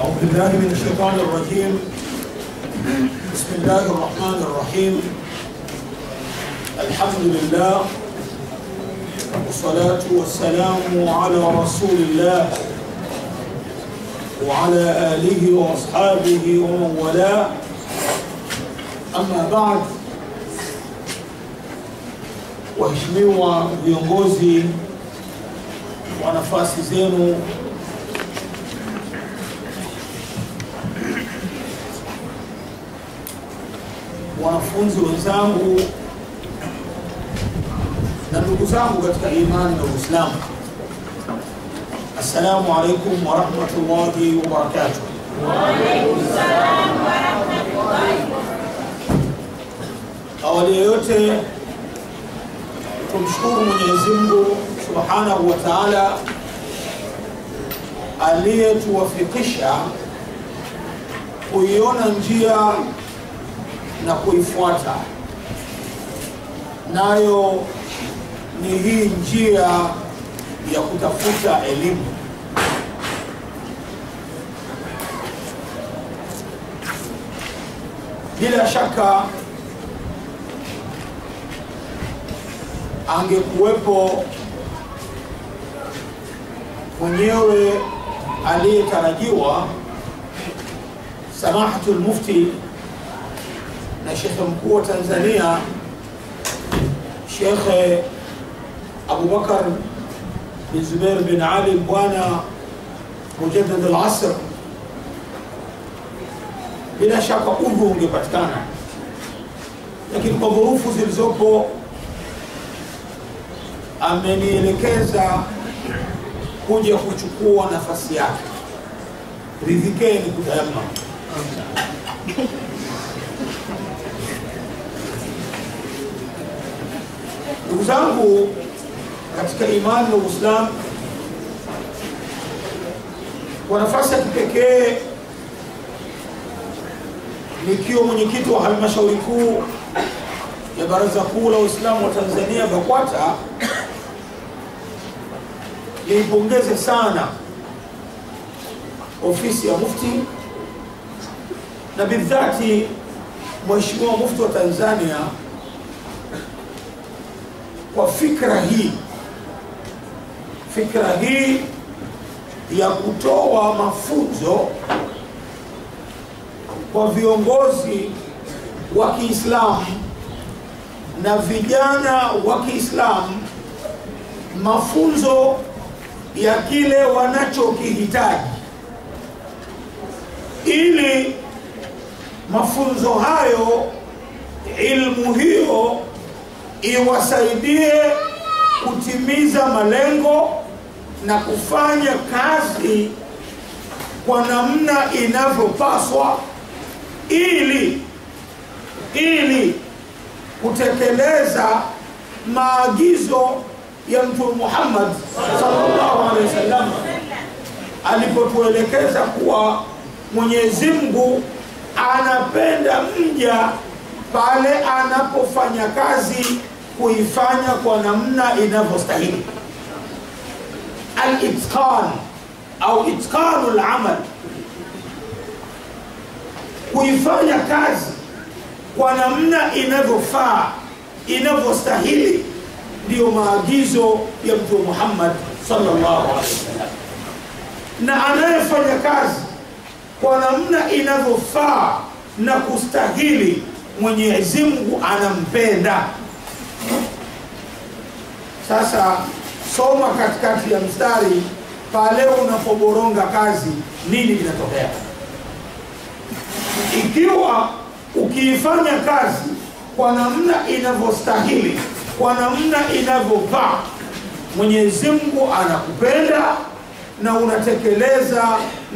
أعوذ بالله من الشيطان الرجيم. بسم الله الرحمن الرحيم. الحمد لله والصلاة والسلام على رسول الله وعلى آله وأصحابه ومن والاه. أما بعد, waheshimiwa viongozi wa nafasi zenu, wanafunzi wenzangu na ndugu zangu katika imani na Uislamu, assalamu alaikum wa rahmatullahi wa barakatuh. Wa alaikum salam wa rahmatullahi wa barakatuh. Awali yote tumshukuru Mwenyezi Mungu Subhanahu wa Ta'ala aliyetuwafikisha kuiona njia na kuifuata, nayo ni hii njia ya kutafuta elimu. Bila shaka angekuwepo mwenyewe aliyetarajiwa, Samahatul Mufti na Sheikh mkuu wa Tanzania, Sheikh Abu Bakar bin Zubair bin Ali Bwana Mujaddid al-Asr, bila shaka udhu ungepatikana, lakini kwa dhurufu zilizopo amenielekeza kuja kuchukua nafasi yake. Ridhikeni kutayamma. Ndugu zangu katika imani na Uislamu, kwa nafasi ya kipekee nikiwa mwenyekiti wa halmashauri kuu ya Baraza Kuu la Uislamu wa Tanzania BAKWATA, niipongeze sana ofisi ya Mufti na bidhati Mheshimiwa Mufti wa Tanzania kwa fikra hii ya kutoa mafunzo kwa viongozi wa Kiislamu na vijana wa Kiislamu, mafunzo ya kile wanachokihitaji, ili mafunzo hayo, ilmu hiyo iwasaidie kutimiza malengo na kufanya kazi kwa namna inavyopaswa, ili kutekeleza maagizo ya Mtume Muhammad sallallahu alaihi wasallam alipotuelekeza kuwa Mwenyezi Mungu anapenda mja pale anapofanya kazi kuifanya kwa namna inavyostahili. Al-itqan au itqanul amal, kuifanya kazi kwa namna inavyofaa, inavyostahili, ndio maagizo ya Mtume Muhammad sallallahu alaihi wasallam. Na anayefanya kazi kwa namna inavyofaa na kustahili, Mwenyezi Mungu anampenda. Sasa soma katikati ya mstari pale unapoboronga kazi, nini kinatokea? Ikiwa ukiifanya kazi kwa namna inavyostahili, kwa namna inavyofaa, Mwenyezi Mungu anakupenda na unatekeleza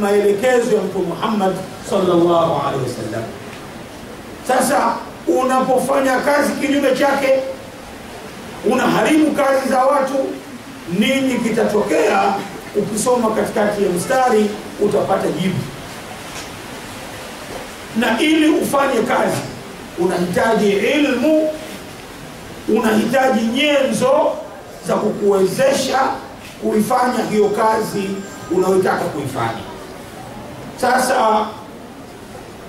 maelekezo ya Mtume Muhammad sallallahu alaihi wasallam. Sasa unapofanya kazi kinyume chake, unaharibu kazi za watu, nini kitatokea? Ukisoma katikati ya mstari utapata jibu. Na ili ufanye kazi unahitaji ilmu, unahitaji nyenzo za kukuwezesha kuifanya hiyo kazi unayotaka kuifanya. Sasa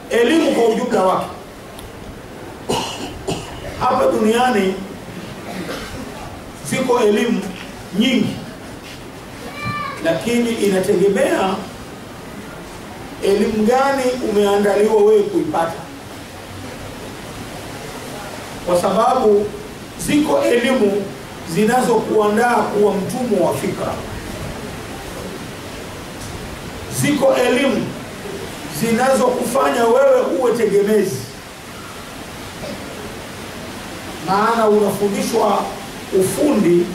elimu kwa ujumla wake hapa duniani, ziko elimu nyingi, lakini inategemea elimu gani umeandaliwa wewe kuipata, kwa sababu ziko elimu zinazokuandaa kuwa mtumwa wa fikra, ziko elimu zinazokufanya wewe uwe tegemezi. Maana unafundishwa ufundi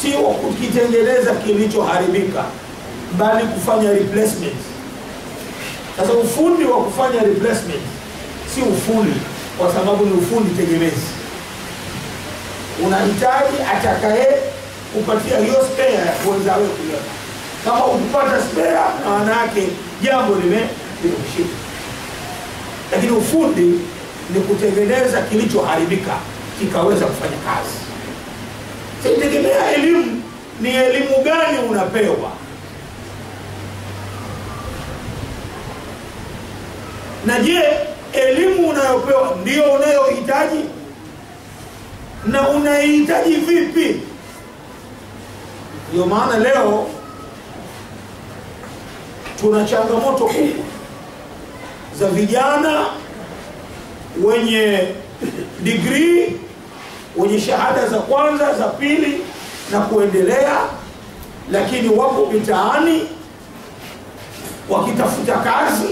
si wa kukitengeneza kilichoharibika, bali kufanya replacement. Sasa ufundi wa kufanya replacement si ufundi, kwa sababu ni ufundi tegemezi. Unahitaji atakaye kupatia hiyo spare ya kuweza wewe kuliona. Kama ukipata spare, maana yake jambo limekushika. Lakini ufundi ni kutengeneza kilichoharibika kikaweza kufanya kazi. Sitegemea elimu ni elimu gani unapewa. Na je, elimu unayopewa ndio unayohitaji? Na unahitaji vipi? Ndio maana leo tuna changamoto kubwa za vijana wenye degree, wenye shahada za kwanza, za pili na kuendelea, lakini wapo mitaani wakitafuta kazi,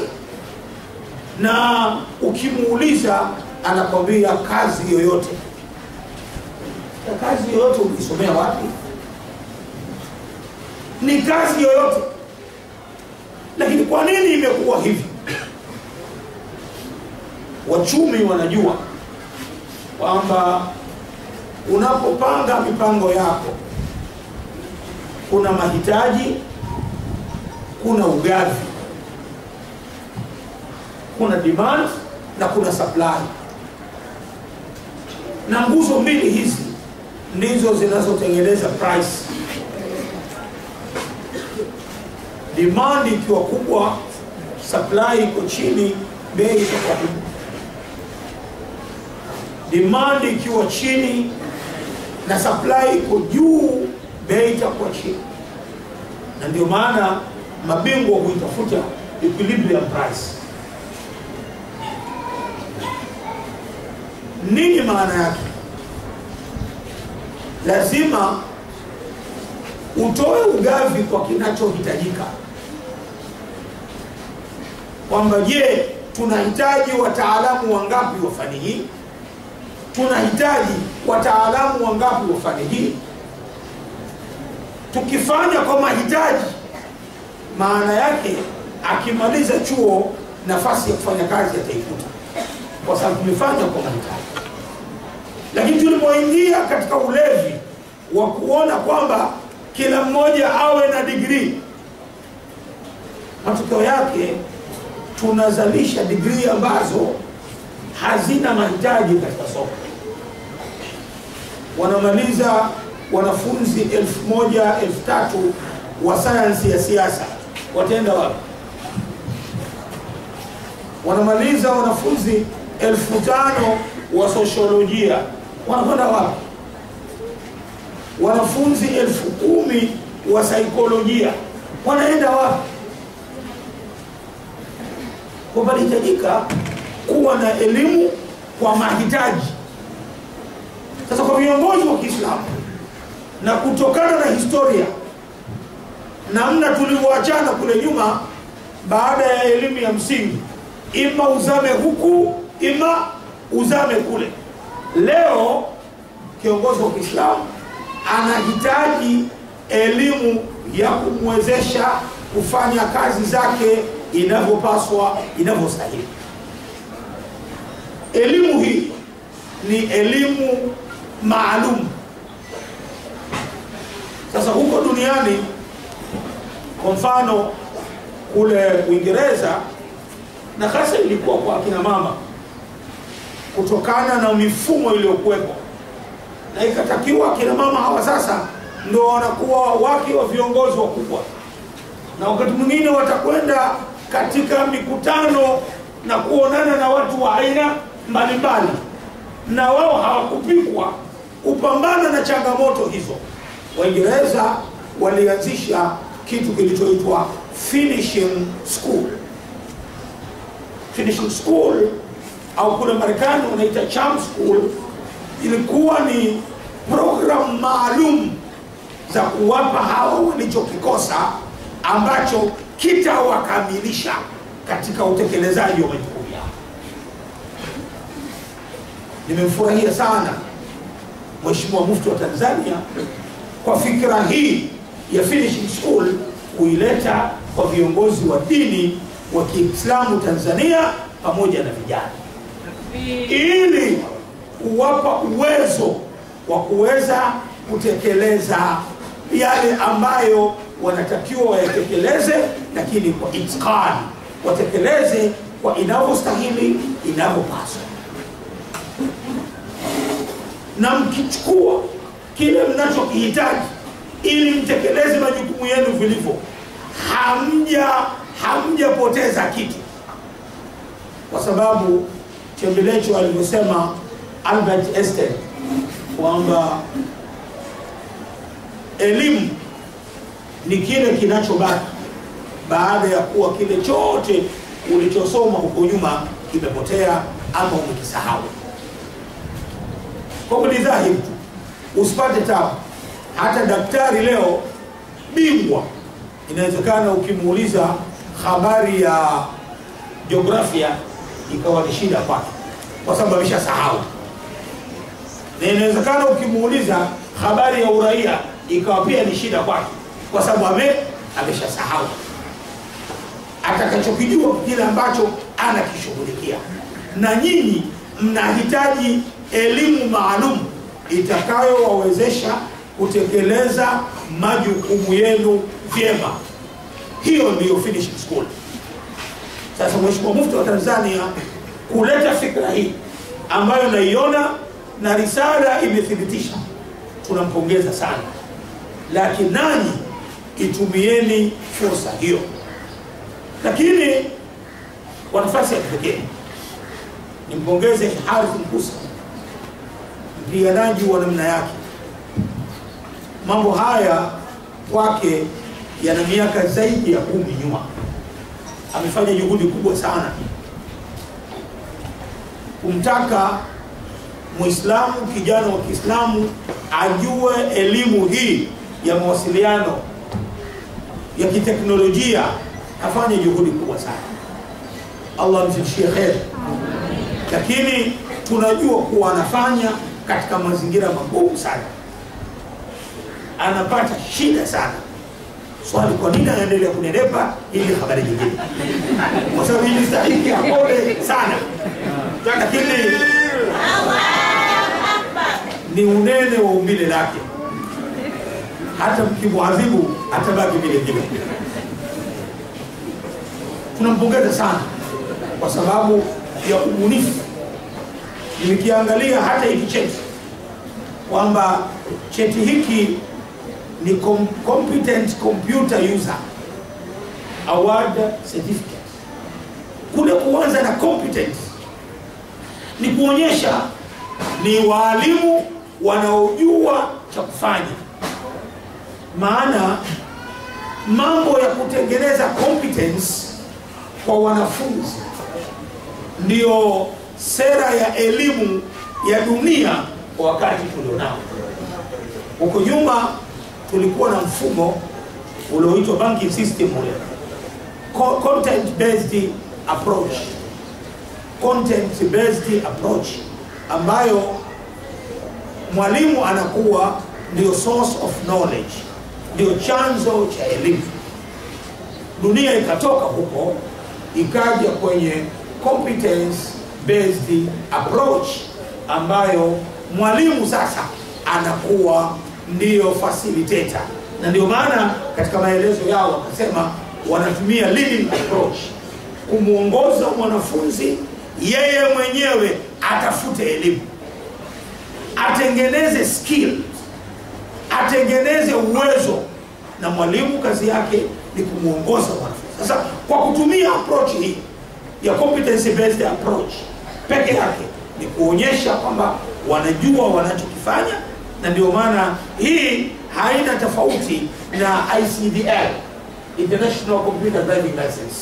na ukimuuliza anakwambia kazi yoyote. Kazi yoyote ulisomea wapi? Ni kazi yoyote. Lakini kwa nini imekuwa hivi? Wachumi wanajua kwamba unapopanga mipango yako kuna mahitaji, kuna ugavi, kuna demand na kuna supply. Na nguzo mbili hizi ndizo zinazotengeneza price. Demand ikiwa kubwa, supply iko chini, bei itakuwa kubwa. Demand ikiwa chini na supply iko juu, bei itakuwa chini. Na ndio maana mabingwa huitafuta equilibrium price. Nini maana yake? Lazima utoe ugavi kwa kinachohitajika. Kwamba je, tunahitaji wataalamu wangapi wa fani hii? Tunahitaji wataalamu wangapi wa fani hii? Tukifanya kwa mahitaji, maana yake akimaliza chuo nafasi ya kufanya kazi ataikuta, kwa sababu tumefanya kwa mahitaji. Lakini tulipoingia katika ulevi wa kuona kwamba kila mmoja awe na degree, matokeo yake tunazalisha degree ambazo hazina mahitaji katika soko. Wanamaliza wanafunzi 1000, 3000 wa sayansi ya siasa, wataenda wapi? Wanamaliza wanafunzi 5000 wa sosiolojia, wanakwenda wapi? Wanafunzi 10,000 wa saikolojia, wanaenda wapi? Kwa panahitajika kuwa na elimu kwa mahitaji. Sasa kwa viongozi wa Kiislamu, na kutokana na historia namna tulivyoachana kule nyuma, baada ya elimu ya msingi, ima uzame huku ima uzame kule, leo kiongozi wa Kiislamu anahitaji elimu ya kumwezesha kufanya kazi zake inavyopaswa, inavyostahili. Elimu hii ni elimu maalum. Sasa huko duniani, kwa mfano kule Uingereza, na hasa ilikuwa kwa akina mama, kutokana na mifumo iliyokuwepo, na ikatakiwa akina mama hawa sasa ndio wanakuwa wake wa viongozi wakubwa, na wakati mwingine watakwenda katika mikutano na kuonana na watu wa aina mbalimbali, na wao hawakupikwa kupambana na changamoto hizo. Waingereza walianzisha kitu kilichoitwa finishing school. Finishing school au kule Marekani wanaita charm school, ilikuwa ni program maalum za kuwapa hawa walichokikosa ambacho kitawakamilisha katika utekelezaji wa majukumu yao. Nimemfurahia sana Mheshimiwa Mufti wa Tanzania kwa fikra hii ya finishing school kuileta kwa viongozi wa dini wa Kiislamu Tanzania pamoja na vijana, ili kuwapa uwezo wa kuweza kutekeleza yale ambayo wanatakiwa wayatekeleze, lakini kwa itqani, watekeleze kwa inavyostahili, inavyopaswa. Na mkichukua kile mnachokihitaji ili mtekeleze majukumu yenu vilivyo, hamjapoteza kitu, kwa sababu Chembelecho alivyosema Albert Einstein kwamba elimu ni kile kinachobaki baada ya kuwa kile chote ulichosoma huko nyuma kimepotea ama umekisahau. Kwa ni dhahiri tu, usipate tabu. Hata daktari leo bingwa, inawezekana ukimuuliza habari ya jiografia ikawa ni shida kwake, kwa sababu ameshasahau. Na inawezekana ukimuuliza habari ya uraia ikawa pia ni shida kwake, kwa sababu ameshasahau. Atakachokijua kile ambacho anakishughulikia. Na nyinyi mnahitaji elimu maalum itakayowawezesha kutekeleza majukumu yenu vyema. Hiyo ndiyo finishing school. Sasa Mheshimiwa Mufti wa Tanzania kuleta fikra hii ambayo naiona na risala imethibitisha, tunampongeza sana. Lakini nanyi itumieni fursa hiyo. Lakini kwa nafasi ya kipekee nimpongeze Harith Mkusa, mpiganaji wa namna yake. Mambo haya kwake yana miaka zaidi ya 10 nyuma. Amefanya juhudi kubwa sana kumtaka Muislamu, kijana wa Kiislamu ajue elimu hii ya mawasiliano ya kiteknolojia. Afanye juhudi kubwa sana. Allah mzidishie khair. Lakini tunajua kuwa anafanya katika mazingira magumu sana, anapata shida sana. Swali, kwa nini anaendelea kunenepa? Ili habari nyingine, kwa sababu hili stahiki apole sana. Lakini ni unene wa umbile lake, hata mkimuadhibu atabaki vile vile. Tunampongeza sana kwa sababu ya ubunifu. Nimekiangalia hata hiki cheti kwamba cheti hiki ni competent computer user award certificate. Kule kuanza na competent ni kuonyesha ni walimu wanaojua cha kufanya. Maana mambo ya kutengeneza competence kwa wanafunzi ndio sera ya elimu ya dunia kwa wakati tulionao. Huko nyuma tulikuwa na mfumo ulioitwa banking system, ule content based approach, ambayo mwalimu anakuwa ndio source of knowledge, ndio chanzo cha elimu. Dunia ikatoka huko ikaja kwenye competence based approach, ambayo mwalimu sasa anakuwa ndio facilitator. Na ndio maana katika maelezo yao wakasema wanatumia leading approach, kumuongoza mwanafunzi yeye mwenyewe atafute elimu, atengeneze skill, atengeneze uwezo, na mwalimu kazi yake ni kumuongoza mwanafunzi. Sasa kwa kutumia approach hii ya competency based approach peke yake ni kuonyesha kwamba wanajua wanachokifanya, na ndio maana hii haina tofauti na ICDL, International Computer Driving License,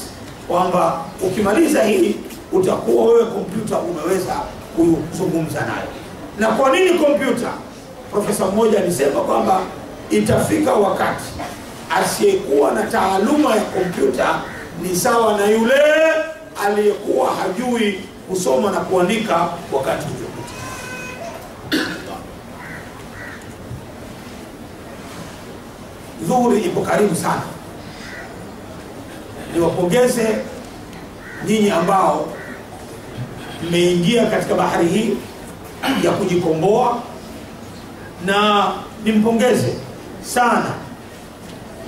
kwamba ukimaliza hii utakuwa wewe kompyuta umeweza kuzungumza nayo. Na kwa nini kompyuta? Profesa mmoja alisema kwamba itafika wakati asiyekuwa na taaluma ya kompyuta ni sawa na yule aliyekuwa hajui kusoma na kuandika wakati uliopita. Dhuhuri ipo karibu sana. Niwapongeze nyinyi ambao mmeingia katika bahari hii ya kujikomboa, na nimpongeze sana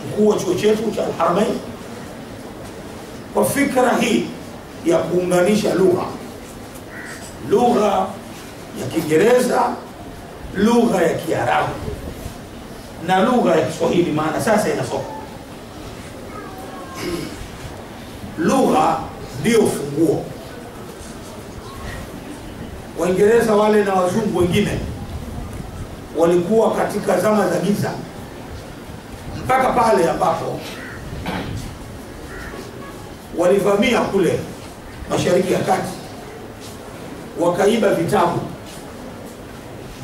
mkuu wa chuo chetu cha Al-Haramain kwa fikra hii ya kuunganisha lugha ya Kiingereza, lugha ya Kiarabu na lugha ya Kiswahili, maana sasa inasoma. Lugha ndio funguo. Waingereza wale na wazungu wengine walikuwa katika zama za giza, mpaka pale ambapo walivamia kule Mashariki ya Kati, wakaiba vitabu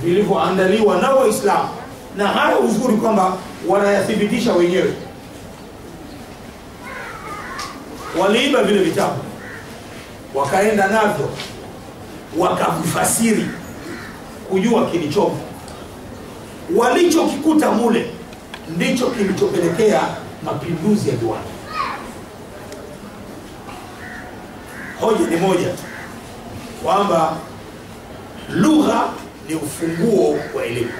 vilivyoandaliwa na Waislamu, na haya uzuri kwamba wanayathibitisha wenyewe. Waliiba vile vitabu, wakaenda navyo, wakavifasiri kujua kilichomo. Walichokikuta mule ndicho kilichopelekea mapinduzi ya viwanda. Hoja ni moja tu, kwamba lugha ni ufunguo wa elimu.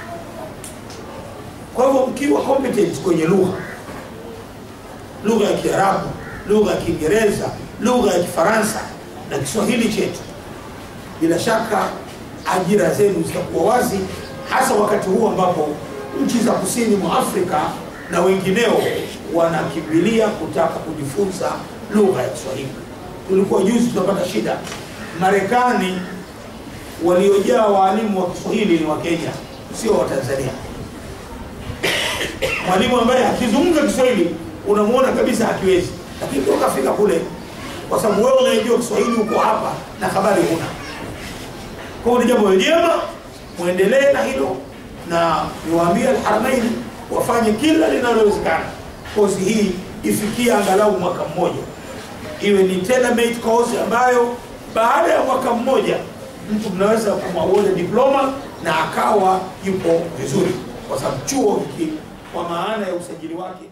Kwa hivyo mkiwa competent kwenye lugha ya Kiarabu, lugha ya Kiingereza, lugha ya Kifaransa na Kiswahili chetu, bila shaka ajira zenu zitakuwa wazi, hasa wakati huu ambapo nchi za kusini mwa Afrika na wengineo wanakimbilia kutaka kujifunza lugha ya Kiswahili. Tulikuwa juzi tunapata shida, Marekani waliojaa walimu wa Kiswahili ni wa Kenya, sio wa Tanzania. Mwalimu ambaye akizungumza Kiswahili unamuona kabisa hakiwezi, lakini ndio kafika kule, kwa sababu wewe unajua Kiswahili uko hapa na habari huna. Kwa hiyo ni jambo jema, muendelee na hilo, na niwaambie Al-Haramain wafanye kila linalowezekana kozi hii ifikie angalau mwaka mmoja, iwe ni tailor-made course ambayo baada ya mwaka mmoja mtu mnaweza kumwaward diploma na akawa yupo vizuri, kwa sababu chuo hiki kwa maana ya usajili wake